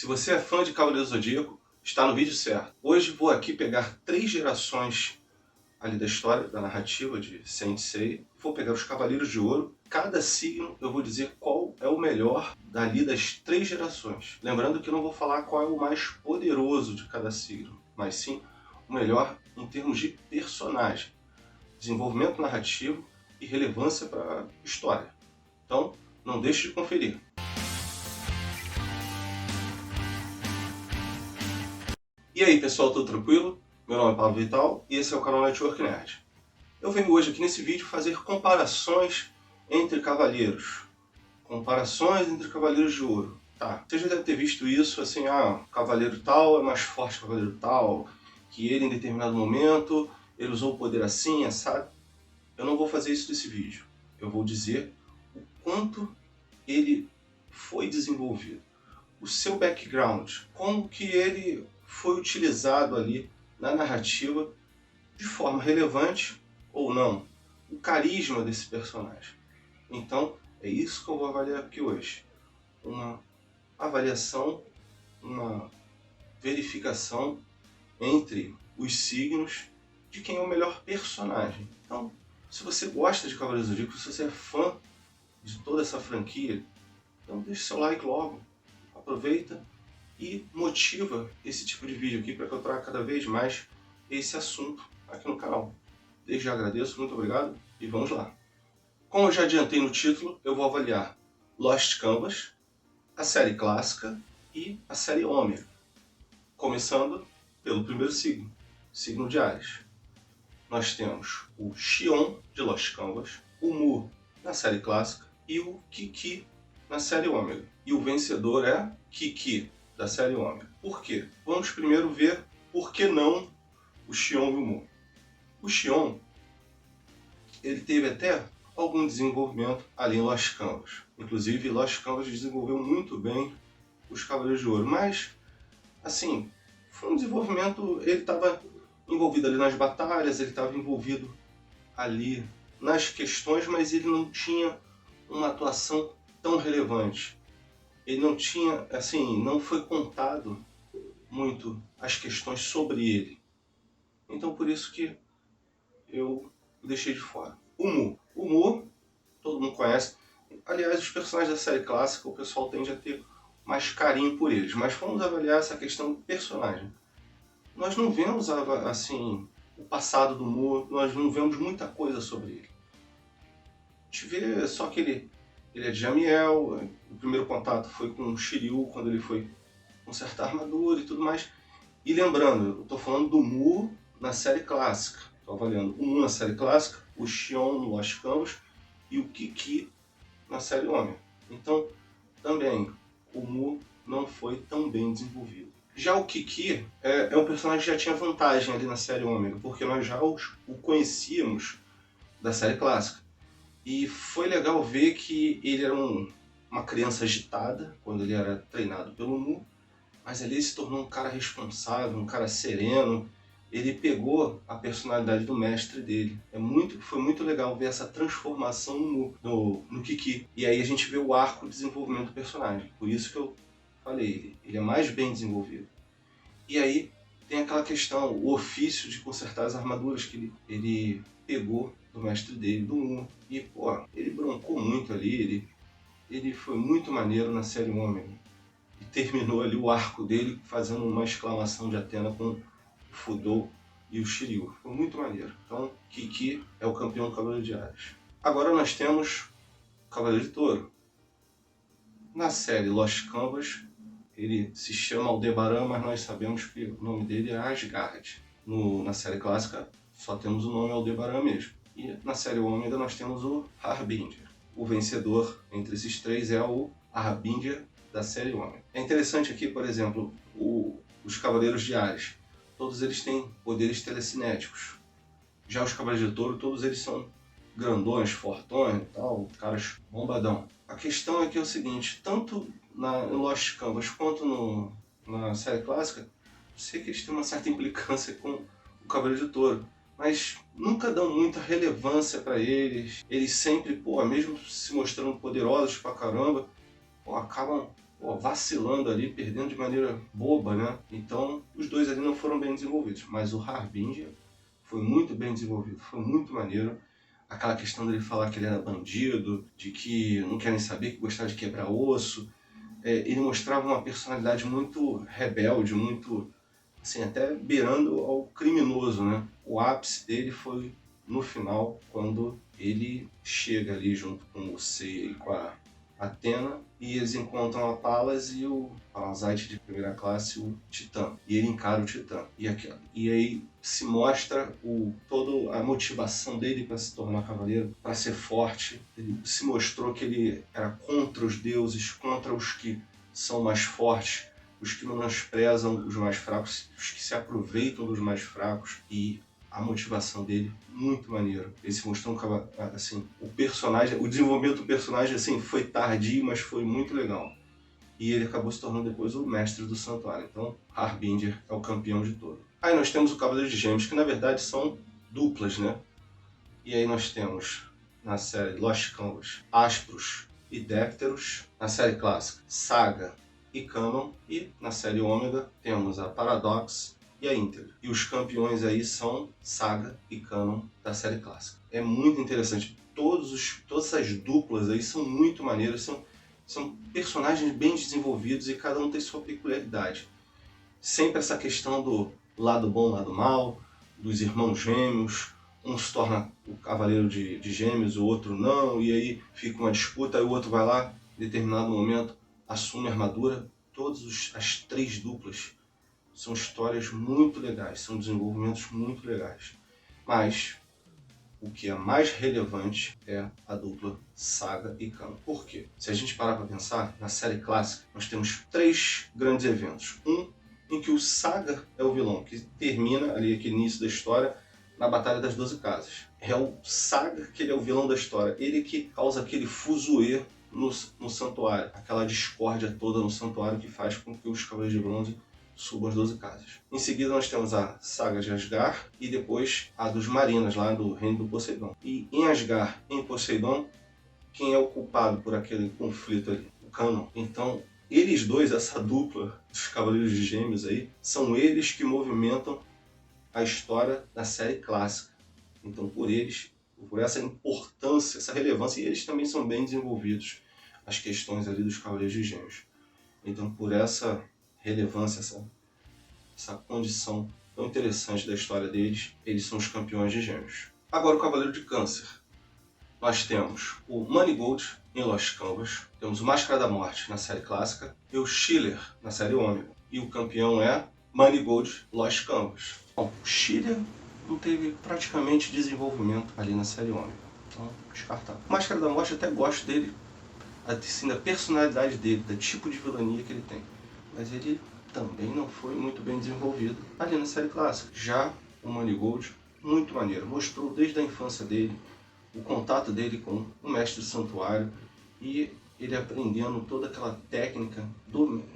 Se você é fã de Cavaleiro do Zodíaco, está no vídeo certo. Hoje vou aqui pegar 3 gerações ali da história, da narrativa de Saint Seiya. Vou pegar os Cavaleiros de Ouro. Cada signo eu vou dizer qual é o melhor dali das 3 gerações. Lembrando que eu não vou falar qual é o mais poderoso de cada signo, mas sim o melhor em termos de personagem, desenvolvimento narrativo e relevância para a história. Então, não deixe de conferir. E aí pessoal, tudo tranquilo? Meu nome é Pablo Vital e esse é o canal Network Nerd. Eu venho hoje aqui nesse vídeo fazer comparações entre cavaleiros. Comparações entre cavaleiros de ouro. Tá, você já deve ter visto isso, assim, cavaleiro tal é mais forte que o cavaleiro tal, que ele em determinado momento, ele usou o poder assim, sabe? Eu não vou fazer isso nesse vídeo. Eu vou dizer o quanto ele foi desenvolvido. O seu background, como que ele foi utilizado ali na narrativa de forma relevante ou não, o carisma desse personagem. Então, é isso que eu vou avaliar aqui hoje. Uma avaliação, uma verificação entre os signos de quem é o melhor personagem. Então, se você gosta de Cavaleiros do Zodíaco, se você é fã de toda essa franquia, então deixe seu like logo, aproveita e motiva esse tipo de vídeo aqui para que eu traga cada vez mais esse assunto aqui no canal. Desde já agradeço, muito obrigado e vamos lá. Como eu já adiantei no título, eu vou avaliar Lost Canvas, a série clássica e a série Ômega. Começando pelo primeiro signo, signo de Áries. Nós temos o Xion de Lost Canvas, o Mu na série clássica e o Kiki na série Ômega. E o vencedor é Kiki, da série Ômega. Por quê? Vamos primeiro ver por que não o Xion e o Mu. O Xion, ele teve até algum desenvolvimento ali em Lost Canvas. Inclusive, Lost Canvas desenvolveu muito bem os Cavaleiros de Ouro. Mas, assim, foi um desenvolvimento... Ele estava envolvido ali nas batalhas, ele estava envolvido ali nas questões, mas ele não tinha uma atuação tão relevante. Ele não tinha, assim, não foi contado muito as questões sobre ele. Então por isso que eu deixei de fora. O Mu, todo mundo conhece. Aliás, os personagens da série clássica, o pessoal tende a ter mais carinho por eles. Mas vamos avaliar essa questão do personagem. Nós não vemos, assim, o passado do Mu, nós não vemos muita coisa sobre ele. A gente vê só que ele é de Jamiel, o primeiro contato foi com o Shiryu, quando ele foi consertar a armadura e tudo mais. E lembrando, eu estou falando do Mu na série clássica. Estou avaliando o Mu na série clássica, o Xion no Lost Canvas e o Kiki na série Ômega. Então, também, o Mu não foi tão bem desenvolvido. Já o Kiki é um personagem que já tinha vantagem ali na série Ômega, porque nós já o conhecíamos da série clássica. E foi legal ver que ele era uma criança agitada quando ele era treinado pelo Mu, mas ali ele se tornou um cara responsável, um cara sereno. Ele pegou a personalidade do mestre dele. Foi muito legal ver essa transformação no Kiki. E aí a gente vê o arco de desenvolvimento do personagem. Por isso que eu falei, ele é mais bem desenvolvido. E aí tem aquela questão, o ofício de consertar as armaduras que ele pegou do mestre dele, do Mu. E, pô, ele broncou muito ali, ele foi muito maneiro na série Ômega. E terminou ali o arco dele fazendo uma exclamação de Atena com o Fudou e o Shiryu. Foi muito maneiro. Então, Kiki é o campeão do Cavaleiro de Áries. Agora nós temos o Cavaleiro de Touro. Na série Lost Canvas, ele se chama Aldebaran, mas nós sabemos que o nome dele é Asgard. Na série clássica, só temos o nome Aldebaran mesmo. E na série Ômega nós temos o Harbinger. O vencedor entre esses três é o Harbinger da série Ômega. É interessante aqui, por exemplo, os Cavaleiros de Áries. Todos eles têm poderes telecinéticos. Já os Cavaleiros de Touro, todos eles são grandões, fortões e tal, caras bombadão. A questão é que é o seguinte, tanto em Lost Canvas quanto na série clássica, eu sei que eles têm uma certa implicância com o Cavaleiro de Touro, mas nunca dão muita relevância para eles. Eles sempre, mesmo se mostrando poderosos pra caramba, acabam vacilando ali, perdendo de maneira boba, né? Então, os dois ali não foram bem desenvolvidos. Mas o Harbinger foi muito bem desenvolvido, foi muito maneiro. Aquela questão dele falar que ele era bandido, de que não quer nem saber, que gostava de quebrar osso. Ele mostrava uma personalidade muito rebelde, muito, assim, até beirando ao criminoso, né? O ápice dele foi no final, quando ele chega ali junto com o Seiya e com a Athena, e eles encontram a Palas e o Palasite de primeira classe, o Titã. E ele encara o Titã. E aí se mostra toda a motivação dele para se tornar cavaleiro, para ser forte. Ele se mostrou que ele era contra os deuses, contra os que são mais fortes, os que menosprezam os mais fracos, os que se aproveitam dos mais fracos. E a motivação dele, muito maneiro. Ele se mostrou assim, o desenvolvimento do personagem assim, foi tardio, mas foi muito legal. E ele acabou se tornando depois o mestre do santuário. Então, Harbinger é o campeão de todo. Aí nós temos o Cavaleiro de Gêmeos, que na verdade são duplas, né? E aí nós temos, na série Lost Canvas, Aspros e Décteros. Na série clássica, Saga e Canon. E na série Ômega temos a Paradox e a Inter. E os campeões aí são Saga e Canon da série clássica. É muito interessante. Todas essas duplas aí são muito maneiras, são personagens bem desenvolvidos e cada um tem sua peculiaridade. Sempre essa questão do lado bom, lado mal, dos irmãos gêmeos. Um se torna o cavaleiro de gêmeos, o outro não, e aí fica uma disputa, aí o outro vai lá, em determinado momento, assume a armadura. Todas as três duplas são histórias muito legais, são desenvolvimentos muito legais. Mas o que é mais relevante é a dupla Saga e Canon. Por quê? Se a gente parar para pensar, na série clássica, nós temos 3 grandes eventos. Um em que o Saga é o vilão, que termina ali aquele início da história na Batalha das 12 Casas. É o Saga que ele é o vilão da história. Ele que causa aquele fuzuê no santuário, aquela discórdia toda no santuário que faz com que os Cavaleiros de Bronze subam as 12 casas. Em seguida nós temos a Saga de Asgard e depois a dos Marinas, lá do Reino do Poseidon. E em Asgard, em Poseidon, quem é o culpado por aquele conflito ali? O Canon. Então, eles dois, essa dupla dos Cavaleiros de Gêmeos aí, são eles que movimentam a história da série clássica. Então, por essa importância, essa relevância, e eles também são bem desenvolvidos, as questões ali dos Cavaleiros de Gêmeos. Então, por essa relevância, essa condição tão interessante da história deles, eles são os campeões de Gêmeos. Agora o Cavaleiro de Câncer. Nós temos o Manigold em Lost Canvas, temos o Máscara da Morte na série clássica e o Schiller na série Ômega. E o campeão é Manigold Lost Canvas. Bom, o Schiller não teve praticamente desenvolvimento ali na série Ômega, então descartado. O Máscara da Morte eu até gosto dele, assim, da personalidade dele, do tipo de vilania que ele tem. Mas ele também não foi muito bem desenvolvido ali na série clássica. Já o Manigold, muito maneiro. Mostrou desde a infância dele, o contato dele com o Mestre do Santuário e ele aprendendo toda aquela técnica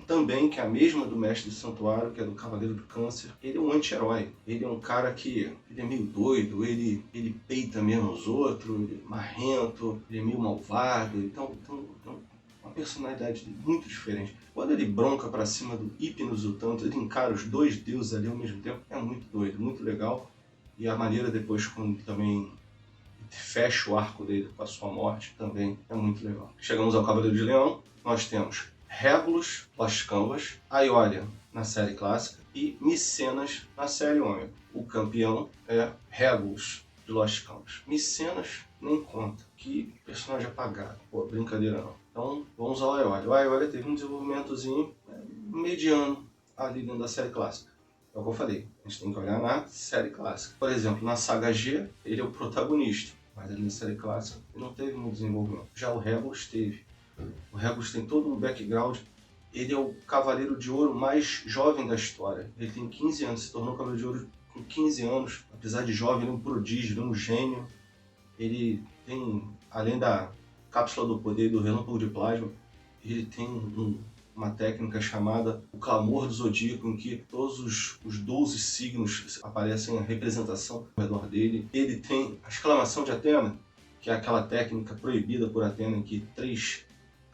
também, que é a mesma do Mestre do Santuário, que é do Cavaleiro do Câncer. Ele é um anti-herói. Ele é um cara que ele é meio doido, ele peita mesmo os outros, ele é marrento, ele é meio malvado. Então uma personalidade muito diferente. Quando ele bronca pra cima do Hypnos, o tanto, ele encara os dois deuses ali ao mesmo tempo, é muito doido, muito legal. E a maneira depois, quando também fecha o arco dele com a sua morte, também é muito legal. Chegamos ao Cavaleiro de Leão, nós temos Regulus, Lost Canvas, Aiolia na série clássica e Micenas na série Ômega. O campeão é Regulus de Lost Canvas. Micenas nem conta, que personagem apagado, pô, brincadeira não. Então vamos ao Aiolia. O Aiolia teve um desenvolvimentozinho mediano ali dentro da série clássica. É o que eu falei, a gente tem que olhar na série clássica. Por exemplo, na saga G, ele é o protagonista, mas ali na série clássica ele não teve muito desenvolvimento. Já o Regulus teve. O Regulus tem todo um background. Ele é o Cavaleiro de Ouro mais jovem da história. Ele tem 15 anos, se tornou Cavaleiro de Ouro com 15 anos. Apesar de jovem, ele é um prodígio, ele é um gênio. Ele tem, além da cápsula do poder do relâmpago de plasma, ele tem uma técnica chamada o clamor do zodíaco, em que todos os 12 signos aparecem a representação ao redor dele. Ele tem a exclamação de Atena, que é aquela técnica proibida por Atena, em que 3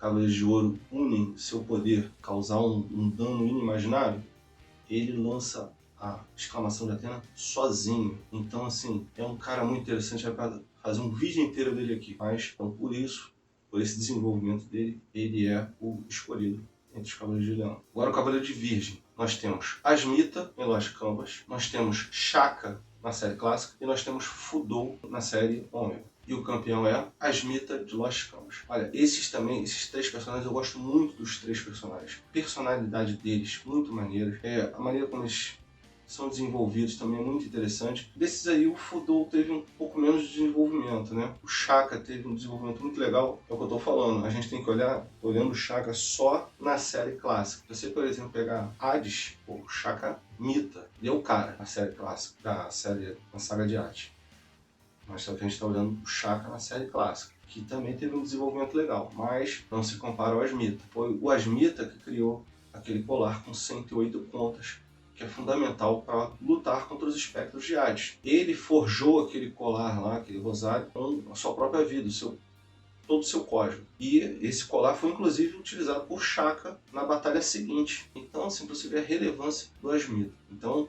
Cavaleiros de Ouro unem seu poder, causar um dano inimaginável, ele lança a exclamação de Athena sozinho. Então, assim, é um cara muito interessante, é para fazer um vídeo inteiro dele aqui. Mas, então, por isso, por esse desenvolvimento dele, ele é o escolhido entre os Cavaleiros de Leão. Agora, o Cavaleiro de Virgem. Nós temos Asmita em Lost Canvas, nós temos Shaka na série clássica e nós temos Fudou na série Ômega. E o campeão é Asmita de Lost Canvas. Olha, esses três personagens, eu gosto muito dos três personagens. A personalidade deles, muito maneira. A maneira como eles são desenvolvidos também é muito interessante. Desses aí, o Fudou teve um pouco menos de desenvolvimento, né? O Shaka teve um desenvolvimento muito legal, é o que eu tô falando. A gente tem que olhar, olhando o Shaka só na série clássica. Se você, por exemplo, pegar Hades, o Shaka Mita, ele é o cara na série clássica, na saga de Hades. Mas só que a gente está olhando o Shaka na série clássica, que também teve um desenvolvimento legal, mas não se compara ao Asmita. Foi o Asmita que criou aquele colar com 108 contas, que é fundamental para lutar contra os espectros de Hades. Ele forjou aquele colar lá, aquele rosário, com a sua própria vida, todo o seu código. E esse colar foi inclusive utilizado por Shaka na batalha seguinte. Então, assim, para você ver a relevância do Asmita. Então,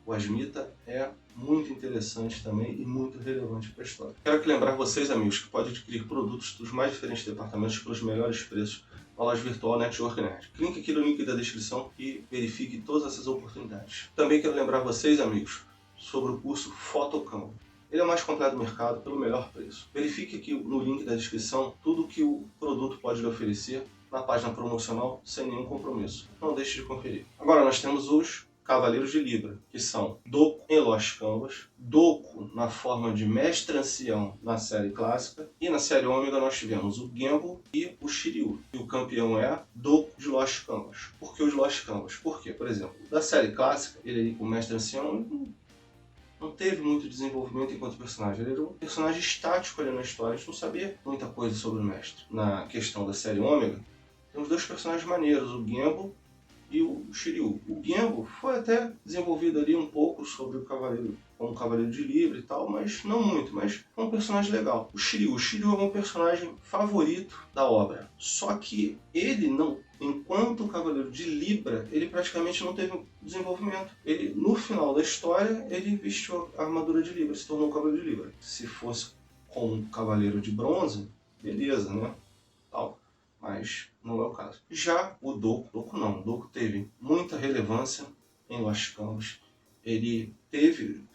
o Asmita é muito interessante também e muito relevante para a história. Quero que lembrar vocês, amigos, que pode adquirir produtos dos mais diferentes departamentos pelos melhores preços na loja virtual Network Nerd. Clique aqui no link da descrição e verifique todas essas oportunidades. Também quero lembrar vocês, amigos, sobre o curso Photocam. Ele é o mais completo do mercado pelo melhor preço. Verifique aqui no link da descrição tudo o que o produto pode lhe oferecer na página promocional sem nenhum compromisso. Não deixe de conferir. Agora nós temos os Cavaleiros de Libra, que são Doku em Lost Canvas, Doku na forma de Mestre Ancião na série clássica, e na série Ômega nós tivemos o Genbo e o Shiryu. E o campeão é Doku de Lost Canvas. Por que os Lost Canvas? Por quê? Por exemplo, da série clássica, ele aí com o Mestre Ancião não teve muito desenvolvimento enquanto personagem. Ele era um personagem estático ali na história, a gente não sabia muita coisa sobre o mestre. Na questão da série Ômega, temos dois personagens maneiros, o Genbo e o Shiryu. O Genbo foi até desenvolvido ali um pouco sobre o Cavaleiro, como Cavaleiro de Libra e tal, mas não muito, mas é um personagem legal. O Shiryu é o meu personagem favorito da obra, só que ele não, enquanto Cavaleiro de Libra, ele praticamente não teve desenvolvimento. Ele, no final da história, ele vestiu a armadura de Libra, se tornou um Cavaleiro de Libra. Se fosse com um Cavaleiro de Bronze, beleza, né? Tal. Mas não é o caso. Já o Doku teve muita relevância em Lost Canvas. Ele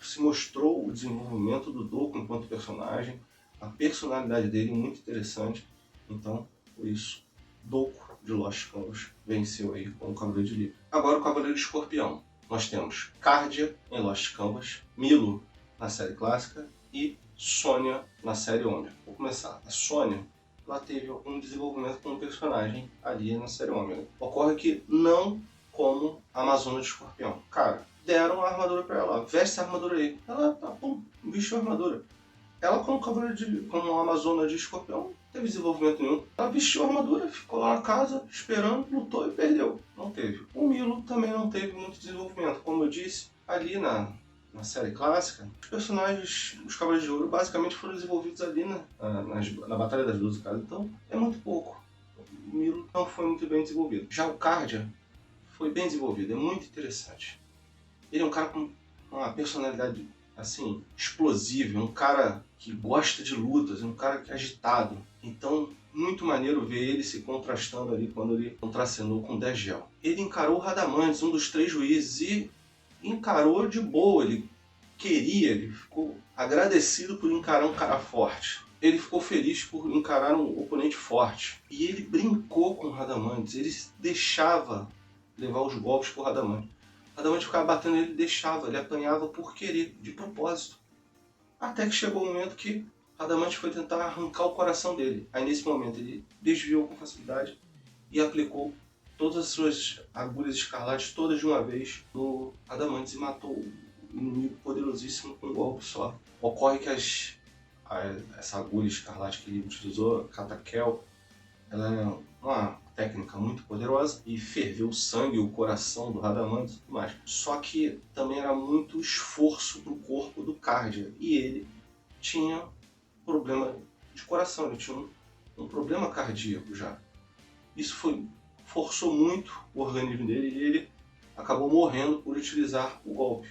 se mostrou o desenvolvimento do Doku enquanto personagem, a personalidade dele muito interessante. Então, por isso, Doku de Lost Canvas venceu aí com o Cavaleiro de Libra. Agora o Cavaleiro de Escorpião. Nós temos Cardia em Lost Canvas, Milo na série clássica e Sônia na série Ômega. Vou começar. A Sônia, ela teve um desenvolvimento como personagem ali na série Ômega. Ocorre que não como a Amazona de Escorpião. Cara, deram a armadura pra ela. Veste a armadura aí. Ela, vestiu a armadura. Ela, como como Amazona de Escorpião, não teve desenvolvimento nenhum. Ela vestiu a armadura, ficou lá na casa, esperando, lutou e perdeu. Não teve. O Milo também não teve muito desenvolvimento. Como eu disse, ali na série clássica, os personagens dos Cavaleiros de Ouro basicamente foram desenvolvidos ali na Batalha das 12 Casas, então é muito pouco. O Milo não foi muito bem desenvolvido. Já o Cardia foi bem desenvolvido, é muito interessante. Ele é um cara com uma personalidade assim, explosiva, um cara que gosta de lutas, um cara que é agitado. Então, muito maneiro ver ele se contrastando ali quando ele contracenou com o Degel. Ele encarou o Radamantes, um dos 3 juízes, e encarou de boa, ele ficou agradecido por encarar um cara forte. Ele ficou feliz por encarar um oponente forte. E ele brincou com o Radamantes, ele deixava levar os golpes por Radamantes. O Radamantes ficava batendo nele, deixava, ele apanhava por querer, de propósito. Até que chegou o momento que Radamantes foi tentar arrancar o coração dele. Aí nesse momento ele desviou com facilidade e aplicou todas as suas agulhas escarlates, todas de uma vez, no Radamantes e matou o inimigo poderosíssimo com um golpe só. Ocorre que essa agulha escarlate que ele utilizou, Katakel, ela é uma técnica muito poderosa e ferveu o sangue, o coração do Radamantes e tudo mais. Só que também era muito esforço para o corpo do Cardia e ele tinha problema de coração, ele tinha um problema cardíaco já. isso forçou muito o organismo dele e ele acabou morrendo por utilizar o golpe.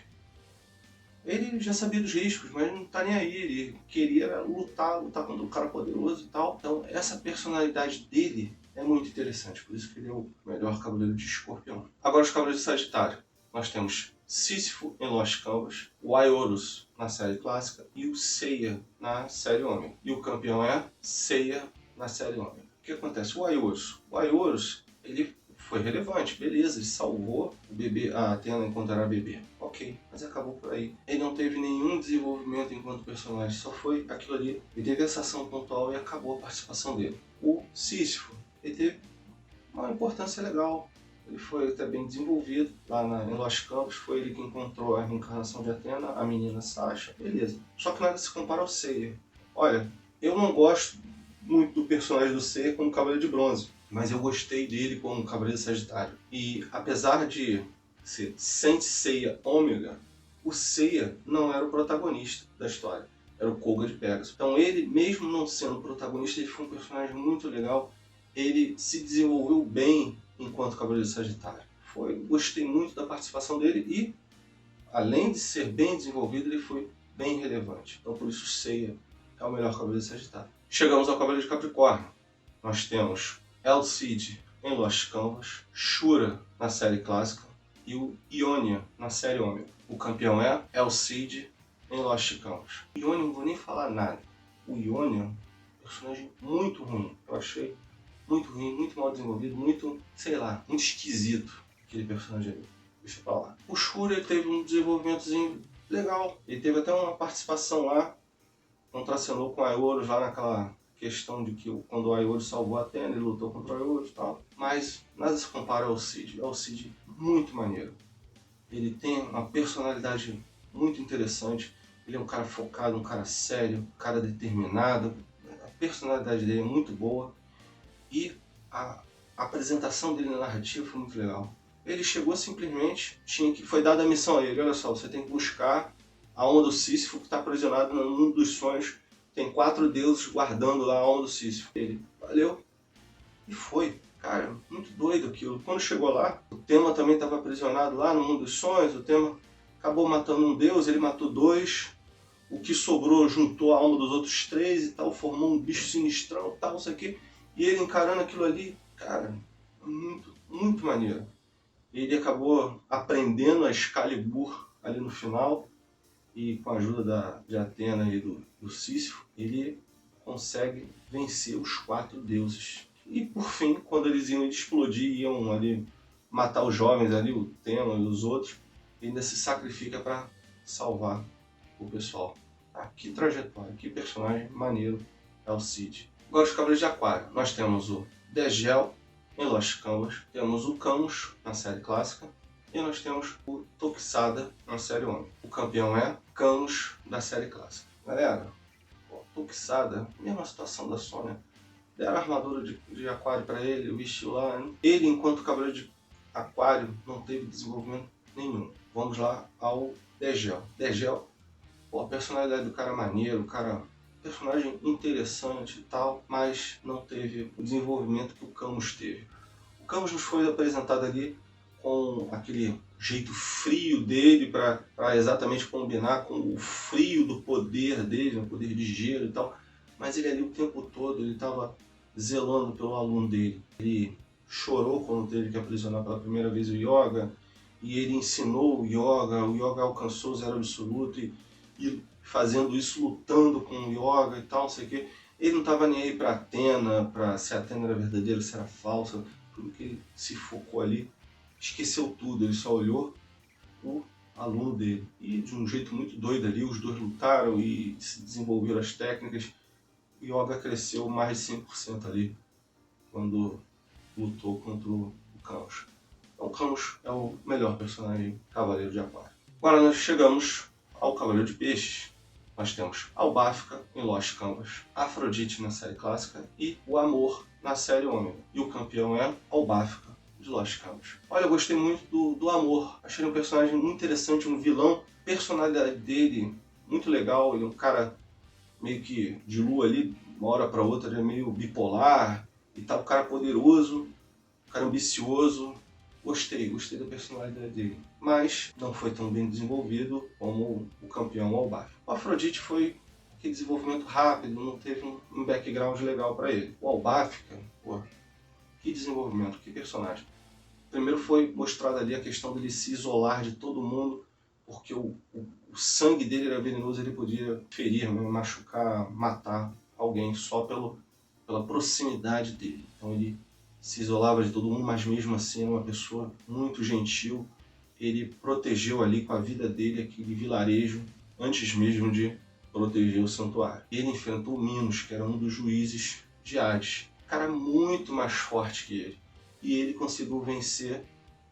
Ele já sabia dos riscos, mas não tá nem aí, ele queria lutar contra um cara poderoso e tal. Então essa personalidade dele é muito interessante, por isso que ele é o melhor cavaleiro de Escorpião. Agora os cavaleiros de Sagitário. Nós temos Sísifo em Lost Canvas, o Aiorus na série clássica e o Seiya na série Ômega. E o campeão é Seiya na série Ômega. O que acontece? O Aiorus, ele foi relevante, beleza, ele salvou o bebê, a Athena enquanto era bebê. Ok, mas acabou por aí. Ele não teve nenhum desenvolvimento enquanto personagem, só foi aquilo ali. Ele teve essa ação pontual e acabou a participação dele. O Sísifo, ele teve uma importância legal. Ele foi até bem desenvolvido lá em Lost Canvas, foi ele que encontrou a reencarnação de Athena, a menina Sasha, beleza. Só que nada se compara ao Seiya. Olha, eu não gosto muito do personagem do Seiya como Cavaleiro de Bronze, mas eu gostei dele como Cavaleiro Sagitário. E apesar de ser Saint Seiya Ômega, o Seiya não era o protagonista da história, era o Koga de Pegasus. Então ele, mesmo não sendo o protagonista, ele foi um personagem muito legal. Ele se desenvolveu bem enquanto Cavaleiro Sagitário. Gostei muito da participação dele e, além de ser bem desenvolvido, ele foi bem relevante. Então por isso o Seiya é o melhor Cavaleiro Sagitário. Chegamos ao Cavaleiro de Capricórnio. Nós temos Elcid em Lost Canvas, Shura na série clássica e o Ionia na série Ômega. O campeão é Elcid em Lost Canvas. O Ionia não vou nem falar nada. O Ionia é um personagem muito ruim. Eu achei muito ruim, muito mal desenvolvido, muito, sei lá, muito esquisito aquele personagem ali. Deixa pra lá. O Shura ele teve um desenvolvimentozinho legal. Ele teve até uma participação lá, contracenou com o Aiorus lá naquela questão de que quando o Aiorus salvou a Athena, ele lutou contra o Aiorus e tal. Mas nada se compara ao Cid. É o Cid muito maneiro. Ele tem uma personalidade muito interessante. Ele é um cara focado, um cara sério, um cara determinado. A personalidade dele é muito boa. E a apresentação dele na narrativa foi muito legal. Ele chegou simplesmente, foi dada a missão a ele, olha só, você tem que buscar a alma do Sísifo que está aprisionado no mundo dos sonhos. Tem 4 deuses guardando lá a alma do Sísifo. Ele, valeu, e foi. Cara, muito doido aquilo. Quando chegou lá, o Tema também estava aprisionado lá no mundo dos sonhos, o Tema acabou matando um deus, ele matou 2, o que sobrou juntou a alma dos outros 3 e tal, formou um bicho sinistrão e tal, não sei o que. E ele encarando aquilo ali, cara, muito, muito maneiro. Ele acabou aprendendo a Excalibur ali no final, e com a ajuda de Athena e do Sísifo, ele consegue vencer os 4 deuses. E por fim, quando eles iam explodir, iam ali matar os jovens ali, o Tema e os outros, ele ainda se sacrifica para salvar o pessoal. Ah, que trajetória, que personagem maneiro é o Cid. Agora os Cavaleiros de Aquário. Nós temos o Degel em Lost Canvas, temos o Camus na série clássica e nós temos o Toxada na série Ômega. O campeão é Camus da série clássica. Galera, o Toxada, mesma situação da Sônia. Deram a armadura de Aquário para ele, o vestiu lá. Hein? Ele, enquanto Cavaleiro de Aquário, não teve desenvolvimento nenhum. Vamos lá ao Degel. Degel, a personalidade do cara é maneiro, o cara personagem interessante e tal, mas não teve o desenvolvimento que o Camus teve. O Camus nos foi apresentado ali com aquele jeito frio dele para exatamente combinar com o frio do poder dele, o poder de gelo e tal, mas ele ali o tempo todo, ele estava zelando pelo aluno dele. Ele chorou quando teve que aprisionar pela primeira vez o Yoga, e ele ensinou o Yoga alcançou o zero absoluto, e fazendo isso, lutando com o Yoga e tal, não sei o que. Ele não estava nem aí para Athena, para se a Athena era verdadeira, se era falsa, tudo que ele se focou ali, esqueceu tudo, ele só olhou o aluno dele. E de um jeito muito doido ali, os dois lutaram e se desenvolveram as técnicas. O Yoga cresceu mais de 100% ali, quando lutou contra o Camus. Então o Camus é o melhor personagem Cavaleiro de Aquário. Agora nós chegamos ao Cavaleiro de Peixes. Nós temos Albáfica em Lost Canvas, Afrodite na série clássica e o Amor na série Ômega. E o campeão é Albáfica de Lost Canvas. Olha, eu gostei muito do Amor. Achei ele um personagem muito interessante, um vilão. A personalidade dele muito legal. Ele é um cara meio que de lua ali, uma hora para outra, ele é meio bipolar e tal, um cara poderoso. cara ambicioso. Gostei da personalidade dele. Mas não foi tão bem desenvolvido como o campeão Albaf. O Afrodite foi aquele desenvolvimento rápido, não teve um background legal para ele. O Albaf, cara, pô, que desenvolvimento, que personagem. Primeiro foi mostrado ali a questão dele se isolar de todo mundo, porque o sangue dele era venenoso, ele podia ferir, né, machucar, matar alguém só pela proximidade dele. Então ele se isolava de todo mundo, mas mesmo assim era uma pessoa muito gentil. Ele protegeu ali com a vida dele aquele vilarejo, antes mesmo de proteger o santuário. Ele enfrentou Minos, que era um dos juízes de Hades. Cara muito mais forte que ele. E ele conseguiu vencer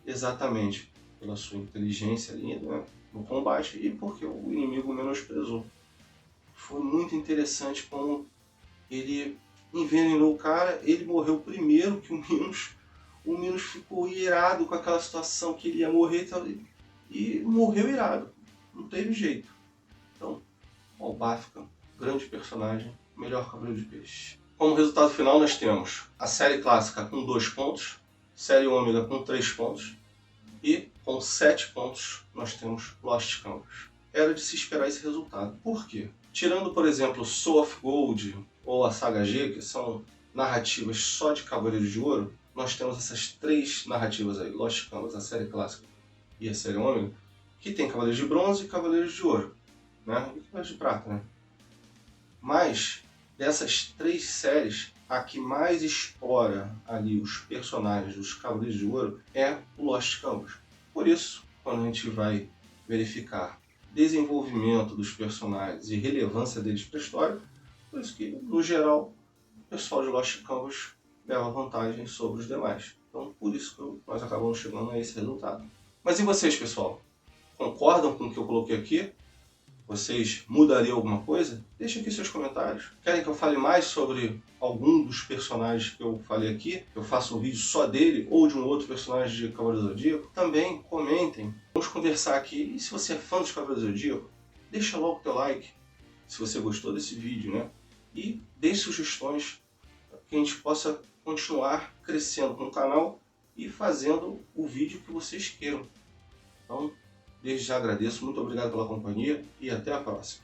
exatamente pela sua inteligência ali, né, no combate e porque o inimigo menosprezou. Foi muito interessante como ele envenenou o cara, ele morreu primeiro que o Minos ficou irado com aquela situação que ele ia morrer e morreu irado, não teve jeito. Então, o Albáfica, grande personagem, melhor Cavaleiro de Peixe. Como resultado final nós temos a série clássica com 2 pontos, série ômega com 3 pontos e com 7 pontos nós temos Lost Canvas. Era de se esperar esse resultado. Por quê? Tirando, por exemplo, Soul of Gold ou a Saga G, que são narrativas só de Cavaleiros de Ouro, nós temos essas 3 narrativas aí, Lost Canvas, a série clássica e a série ômega, que tem Cavaleiros de Bronze e Cavaleiros de Ouro, né? E Cavaleiros de Prata, né? Mas dessas 3 séries, a que mais explora ali os personagens dos Cavaleiros de Ouro é o Lost Canvas. Por isso, quando a gente vai verificar desenvolvimento dos personagens e relevância deles para a história, por isso que, no geral, o pessoal de Lost Canvas leva vantagem sobre os demais. Então, por isso que nós acabamos chegando a esse resultado. Mas e vocês, pessoal? Concordam com o que eu coloquei aqui? Vocês mudariam alguma coisa? Deixem aqui seus comentários. Querem que eu fale mais sobre algum dos personagens que eu falei aqui? Que eu faça um vídeo só dele ou de um outro personagem de Cavaleiro do Zodíaco? Também comentem. Vamos conversar aqui. E se você é fã dos Cavaleiros do Zodíaco, deixa logo o teu like, se você gostou desse vídeo, né? E deixe sugestões para que a gente possa continuar crescendo com o canal e fazendo o vídeo que vocês queiram. Então, desde já agradeço, muito obrigado pela companhia e até a próxima.